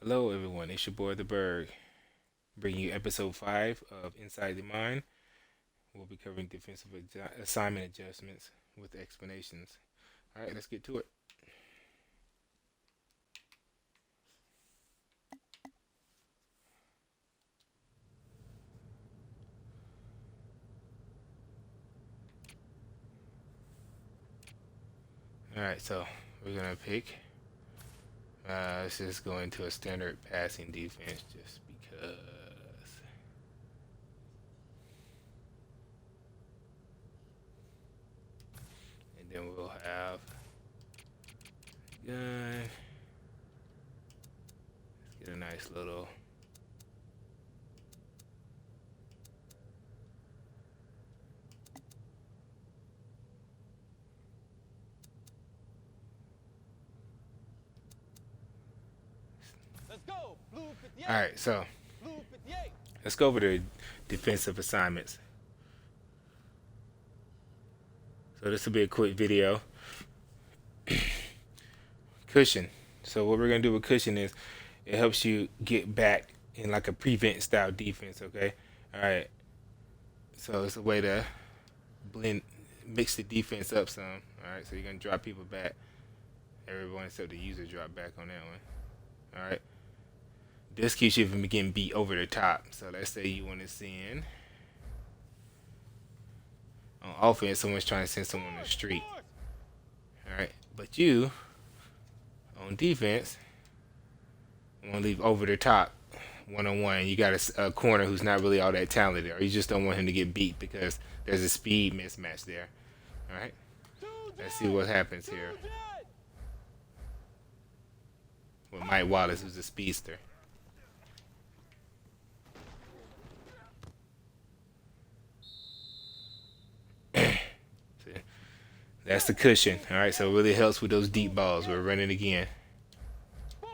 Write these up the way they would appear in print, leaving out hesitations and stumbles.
Hello, everyone. It's your boy, The Berg, bringing you episode 5 of Inside the Mind. We'll be covering defensive assignment adjustments with explanations. All right, let's get to it. All right, so we're going to pick. Let's just go into a standard passing defense just because. And then we'll have gun. Let's get a nice little. Let's go. Blue All 58. right, so Blue 58. let's go over the defensive assignments. So this will be a quick video. Cushion. So what we're gonna do with cushion is it helps you get back in like a prevent style defense. Okay. All right. So it's a way to blend, mix the defense up some. All right. So you're gonna drop people back. Everyone except the user drop back on that one. All right. This keeps you from getting beat over the top. So let's say you want to send on offense, someone's trying to send someone on the street. All right. But you on defense want to leave over the top 1-on-1. You got a corner who's not really all that talented, or you just don't want him to get beat because there's a speed mismatch there. All right, let's see what happens here with Mike Wallace, who's a speedster. That's the cushion. All right, so it really helps with those deep balls. We're running again.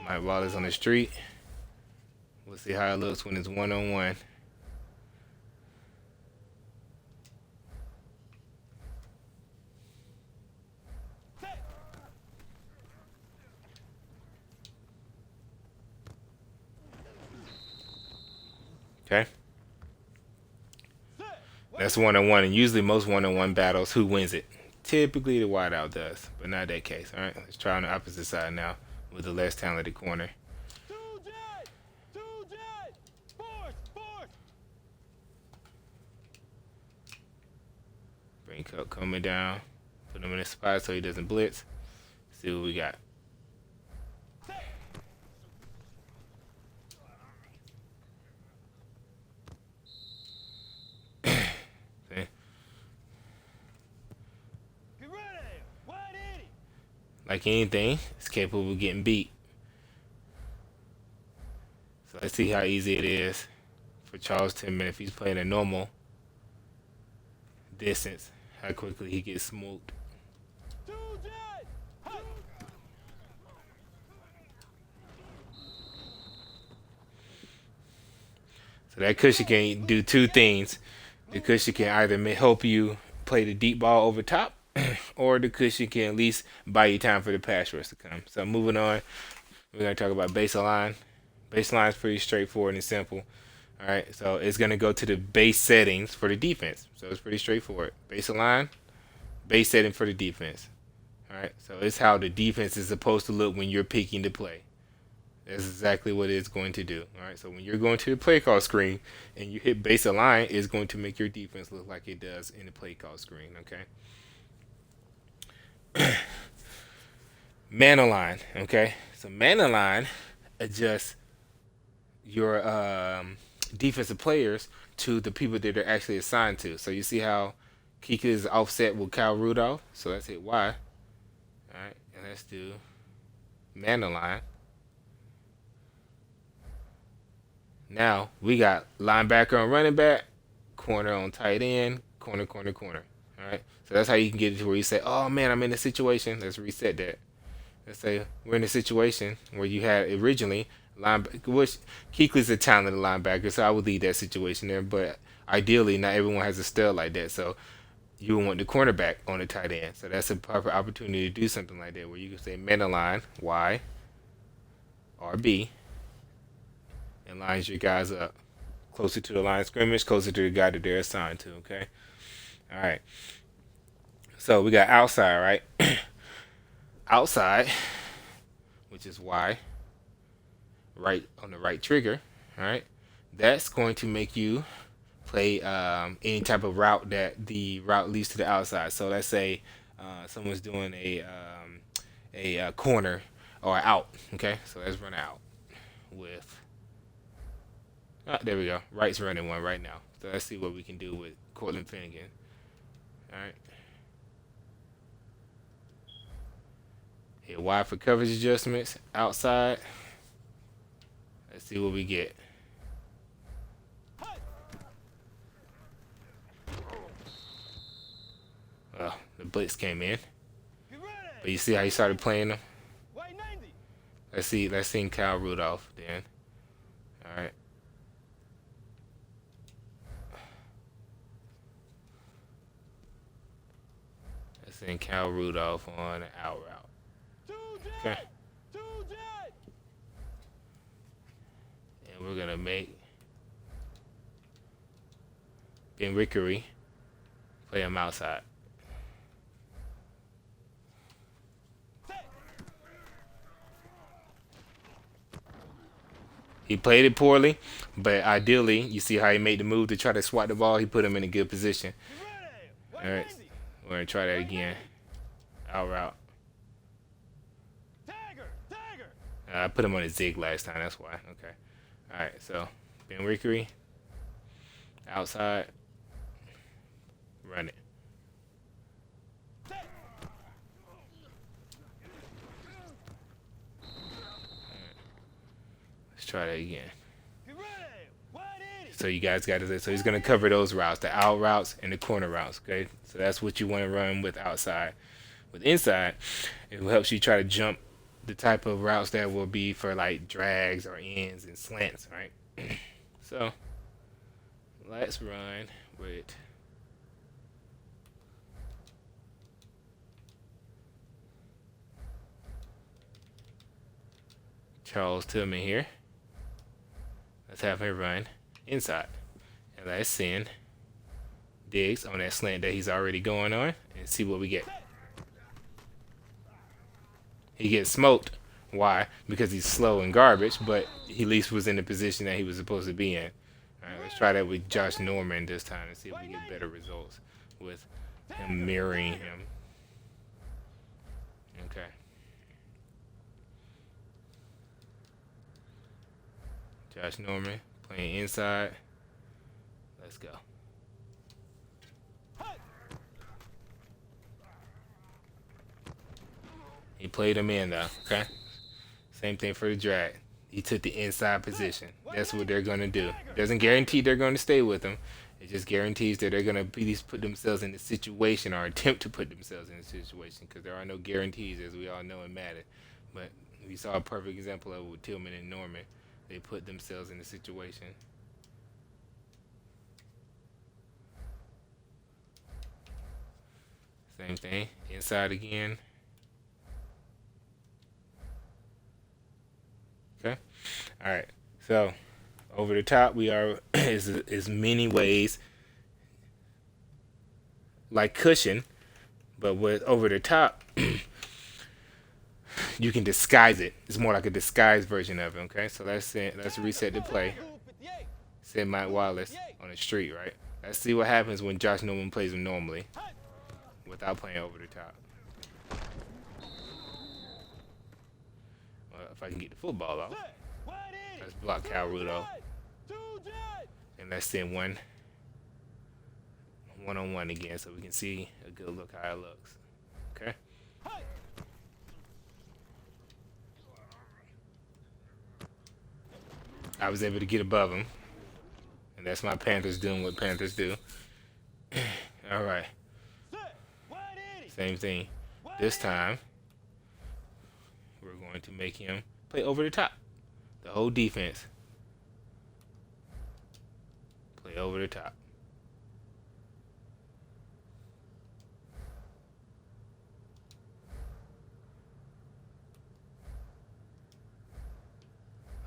Mike Wallace on the street. We'll see how it looks when it's 1-on-1. Okay, that's 1-on-1, and usually most 1-on-1 battles, who wins it? Typically the wideout does, but not that case. All right, let's try on the opposite side now with the less talented corner. Two jet. Two jet. Force. Force. Bring Cup coming down, put him in a spot so he doesn't blitz. See what we got. See? Get ready. 180. Like anything, it's capable of getting beat. So let's see how easy it is for Charles Tillman if he's playing a normal distance, how quickly he gets smoked. Two jet. Hut. So that cushion can do two things. The cushion can either help you play the deep ball over top, or the cushion can at least buy you time for the pass rush to come. So moving on, we're gonna talk about baseline. Baseline is pretty straightforward and simple. All right, so it's gonna go to the base settings for the defense. So it's pretty straightforward. Baseline, base setting for the defense. All right, so it's how the defense is supposed to look when you're picking to play. That's exactly what it's going to do. All right, so when you're going to the play call screen and you hit base align, it's going to make your defense look like it does in the play call screen. Okay. Man align. Okay, so man align adjusts your defensive players to the people that they're actually assigned to. So you see how Kika is offset with Kyle Rudolph. So let's hit Y. All right, and let's do man align. Now we got linebacker on running back, corner on tight end, corner, corner, corner. All right. So that's how you can get it to where you say, "Oh man, I'm in a situation." Let's reset that. Let's say we're in a situation where you had originally linebacker, which Kuechly's a talented linebacker, so I would leave that situation there. But ideally, not everyone has a stud like that, so you would want the cornerback on the tight end. So that's a proper opportunity to do something like that, where you can say man align Y, RB, and lines your guys up closer to the line of scrimmage, closer to the guy that they're assigned to. Okay. All right. So we got outside, right? Outside, which is Y, right on the right trigger. All right. That's going to make you play any type of route that the route leads to the outside. So let's say someone's doing a corner or out. Okay, so let's run out with. There we go. Right's running one right now. So let's see what we can do with Cortland Finnegan. All right. Hit Y for coverage adjustments. Outside. Let's see what we get. Well, the blitz came in. But you see how he started playing them? Let's see Kyle Rudolph then. Alright. Let's see Kyle Rudolph on the out route. Okay. And we're gonna make Ben Rickery play him outside. He played it poorly, but ideally, you see how he made the move to try to swat the ball. He put him in a good position. All right, we're gonna try that again. Out route. I put him on a zig last time. That's why. Okay. All right. So Ben Rickery outside. Run it. Let's try that again. So you guys got to. So he's gonna cover those routes, the out routes and the corner routes. Okay. So that's what you want to run with outside. With inside, it helps you try to jump the type of routes that will be for like drags or ends and slants, right? So let's run with Charles Tillman here. Let's have him run inside. And let's send Diggs on that slant that he's already going on and see what we get. He gets smoked. Why? Because he's slow and garbage, but he at least was in the position that he was supposed to be in. All right, let's try that with Josh Norman this time and see if we get better results with him mirroring him. Okay. Josh Norman playing inside. Let's go. He played him in though, okay? Same thing for the drag. He took the inside position. That's what they're going to do. Doesn't guarantee they're going to stay with him. It just guarantees that they're going to at least put themselves in the situation or attempt to put themselves in a situation because there are no guarantees, as we all know in Madden. But we saw a perfect example of it with Tillman and Norman. They put themselves in the situation. Same thing. Inside again. Okay. All right. So over the top, we are is many ways like cushion, but with over the top, you can disguise it. It's more like a disguised version of it. Okay. So let's reset the play. Send Mike Wallace on the street, right? Let's see what happens when Josh Norman plays him normally without playing over the top. If I can get the football off. Let's block Cal Rudolph. And let's send one-on-one again so we can see a good look how it looks. Okay? I was able to get above him. And that's my Panthers doing what Panthers do. All right. Same thing. This time, we're going to make him play over the top. The whole defense. Play over the top.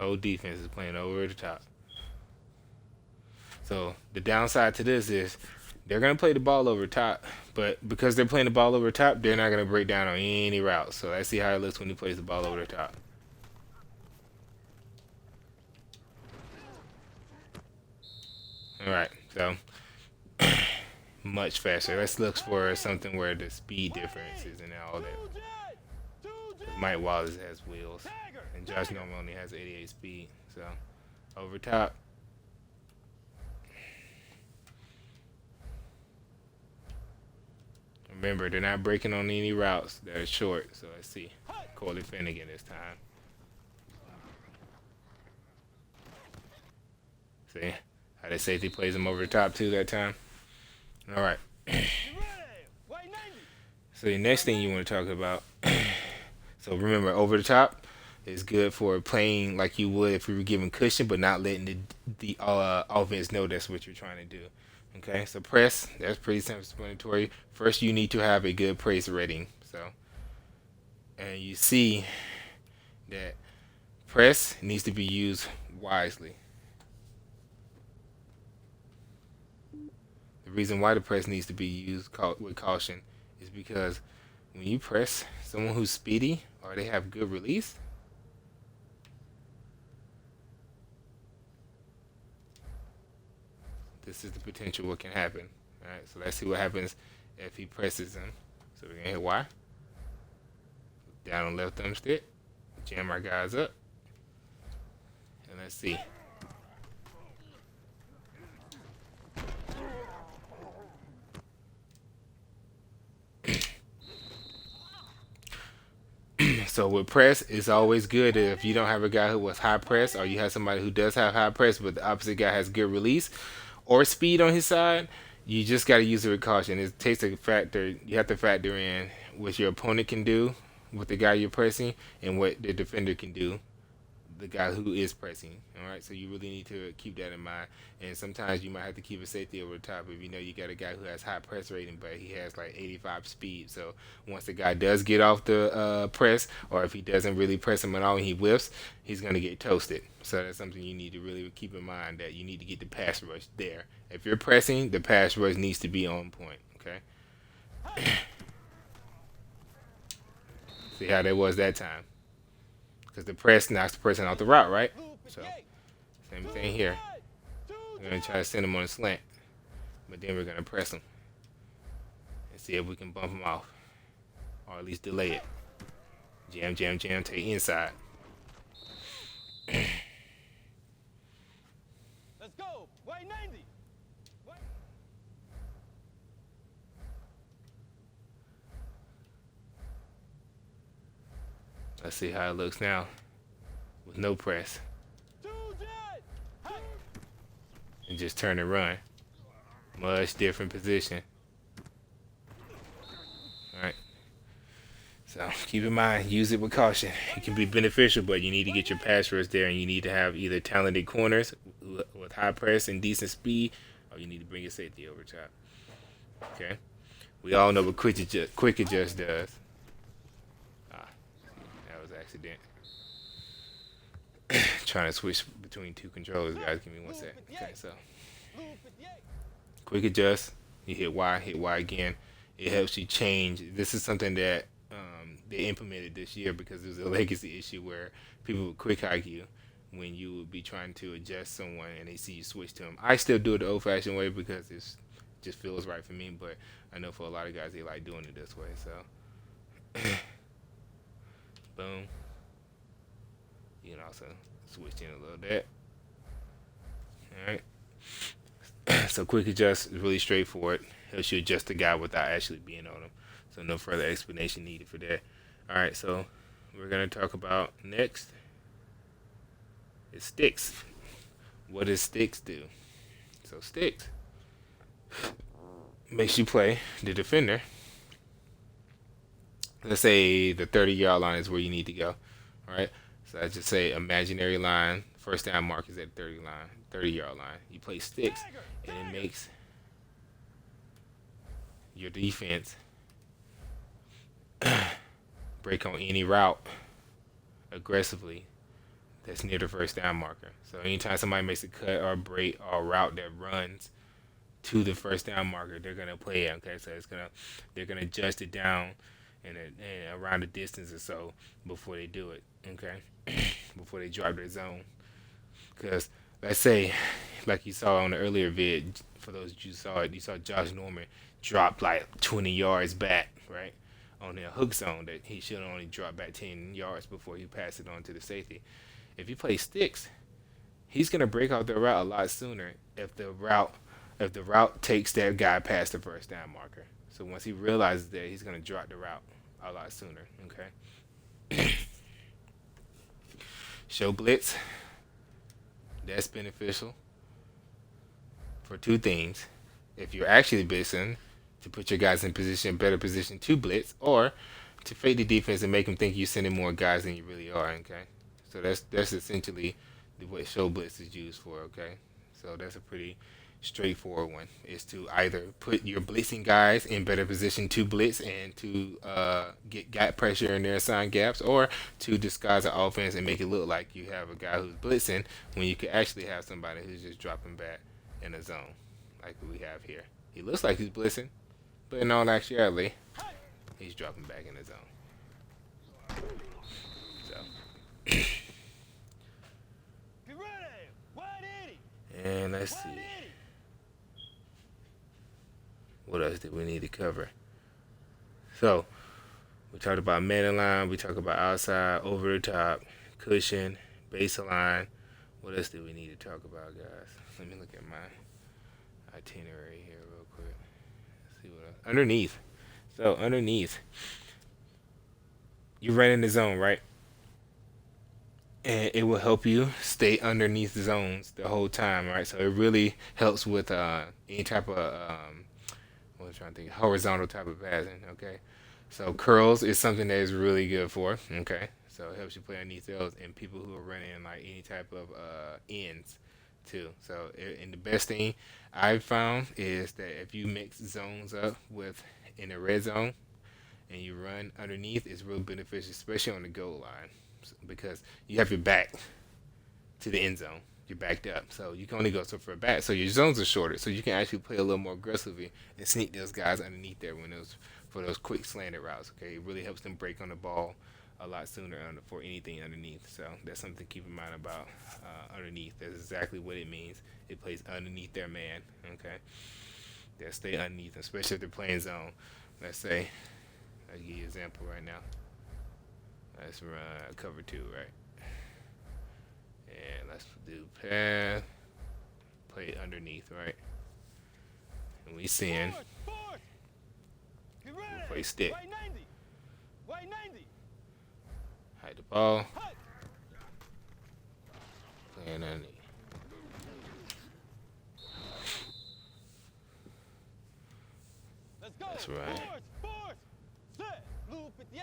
Whole defense is playing over the top. So the downside to this is they're gonna play the ball over top, but because they're playing the ball over top, they're not gonna break down on any routes. So let's see how it looks when he plays the ball over the top. All right, so much faster. Let's look for something where the speed difference isn't all that. Two jet. Two jet. Mike Wallace has wheels, Dagger. and Josh Norman only has 88 speed. So over top. Remember, they're not breaking on any routes that are short. So let's see. Corley Finnegan this time. See how the safety plays him over the top too that time. All right. You ready? White 90. So the next thing you want to talk about. So remember, over the top is good for playing like you would if you were giving cushion, but not letting the offense know that's what you're trying to do. Okay, so press, that's pretty self-explanatory. First, you need to have a good press rating. So, and you see that press needs to be used wisely. The reason why the press needs to be used with caution is because when you press someone who's speedy or they have good release, this is the potential what can happen. All right, so let's see what happens if he presses him. So we're gonna hit Y. Down on left thumbstick. Jam our guys up. And let's see. So with press, it's always good if you don't have a guy who was high press, or you have somebody who does have high press, but the opposite guy has good release or speed on his side. You just got to use it with caution. It takes a factor. You have to factor in what your opponent can do with the guy you're pressing and what the defender can do, the guy who is pressing. All right, so you really need to keep that in mind. And sometimes you might have to keep a safety over the top if you know you got a guy who has high press rating, but he has like 85 speed. So once the guy does get off the press, or if he doesn't really press him at all and he whiffs, he's gonna get toasted. So that's something you need to really keep in mind, that you need to get the pass rush there. If you're pressing, the pass rush needs to be on point. Okay. See how that was that time. Because the press knocks the person off the route, right? So, same thing here. We're going to try to send him on a slant. But then we're going to press him. And see if we can bump him off. Or at least delay it. Jam, jam, jam. Take inside. Let's go. White 90. Let's see how it looks now. With no press. Two jet. And just turn and run. Much different position. Alright. So keep in mind, use it with caution. It can be beneficial, but you need to get your pass rush there, and you need to have either talented corners with high press and decent speed, or you need to bring your safety over top. Okay? We all know what quick adjust does. That was an accident. Trying to switch between two controllers, guys. Give me one sec. Okay, so quick adjust. You hit Y again. It helps you change. This is something that they implemented this year because there's a legacy issue where people would quick hike you when you would be trying to adjust someone and they see you switch to them. I still do it the old-fashioned way because it just feels right for me, but I know for a lot of guys they like doing it this way. So, boom. You can also switch in a little bit. All right. So quick adjust is really straightforward. Helps you adjust the guy without actually being on him. So no further explanation needed for that. All right, so we're going to talk about next is sticks. What does sticks do? So sticks makes you play the defender. Let's say the 30-yard line is where you need to go. All right, so I just say imaginary line. First down mark is at 30-yard line. You play sticks, and it makes your defense break on any route aggressively that's near the first down marker. So anytime somebody makes a cut or break or route that runs to the first down marker, they're gonna play it. Okay, so they're gonna adjust it down and around the distance or so before they do it. Okay, before they drop their zone. Because let's say, like you saw on the earlier vid, for those you saw it, you saw Josh Norman drop like 20 yards back, right? On the hook zone that he should only drop back 10 yards before he passed it on to the safety. If you play sticks, he's gonna break out the route a lot sooner if the route takes that guy past the first down marker. So once he realizes that, he's gonna drop the route a lot sooner. Okay. Show blitz. That's beneficial for two things. If you're actually blitzing, to put your guys in position, better position to blitz, or to fake the defense and make them think you're sending more guys than you really are. Okay, so that's essentially what show blitz is used for. Okay, so that's a pretty straightforward one. Is to either put your blitzing guys in better position to blitz and to get gap pressure in their assigned gaps, or to disguise the offense and make it look like you have a guy who's blitzing when you could actually have somebody who's just dropping back in a zone, like we have here. He looks like he's blitzing, but in all actuality, he's dropping back in the zone. So, Get ready. 180. and let's see, 180. what else did we need to cover? So, we talked about man line, we talked about outside, over the top, cushion, baseline. What else do we need to talk about, guys? Let me look at my itinerary here real quick. Let's see what else. Underneath. So, underneath, you run in the zone, right? And it will help you stay underneath the zones the whole time, right? So, it really helps with any type of, what I'm trying to think, horizontal type of passing, okay? So curls is something that is really good for. Okay, so it helps you play underneath those and people who are running like any type of ends too. So and the best thing I've found is that if you mix zones up with in the red zone and you run underneath, it's real beneficial, especially on the goal line, because you have your back to the end zone. You're backed up, so you can only go so far back. So your zones are shorter, so you can actually play a little more aggressively and sneak those guys underneath there when those for those quick slanted routes. Okay, it really helps them break on the ball a lot sooner for anything underneath. So that's something to keep in mind about underneath. That's exactly what it means. It plays underneath their man. Okay, they'll stay underneath, especially if they're playing zone. Let's say, I'll give you an example right now. Let's run cover two, right? And let's do pass, play underneath, right? And we seeing Force. Get ready. play stick. White 90. White 90. Hide the ball, Hut. playing underneath. Let's go. That's right. Force. Set. Blue 58.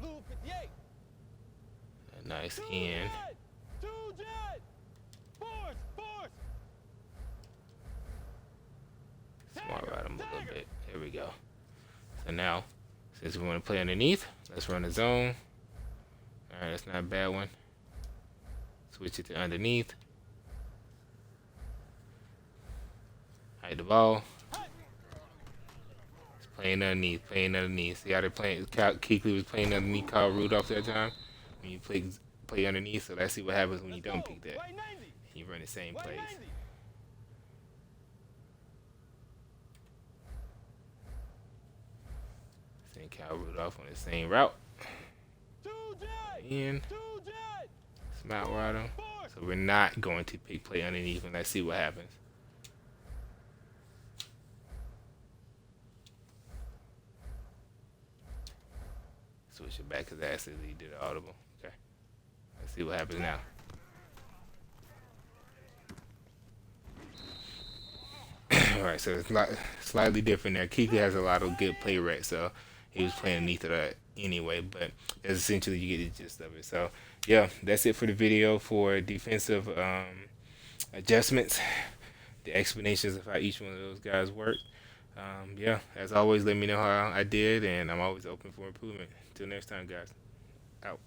Blue 58. A nice Two end. jet. Two jet. Force. Smart ride him a little bit. Here we go. So now, since we want to play underneath, let's run a zone. Alright, that's not a bad one. Switch it to underneath. Hide the ball. It's playing underneath. See how they're playing? Kuechly was playing underneath Kyle Rudolph that time. When you play underneath, so let's see what happens when you don't pick that. White 90. You run the same White plays. 90. Send Kyle Rudolph on the same route. Two jet. In. Two jet. Smart ride him. Force. So we're not going to pick play underneath, and let's see what happens. Switch it back because accidentally did an audible. Okay. Let's see what happens now. Alright, so it's slightly different there. Kuechly has a lot of good play reps, so he was playing underneath of that anyway, but that's essentially you get the gist of it. So yeah, that's it for the video for defensive adjustments, the explanations of how each one of those guys work. Yeah, as always, let me know how I did, and I'm always open for improvement. Till next time, guys. Out.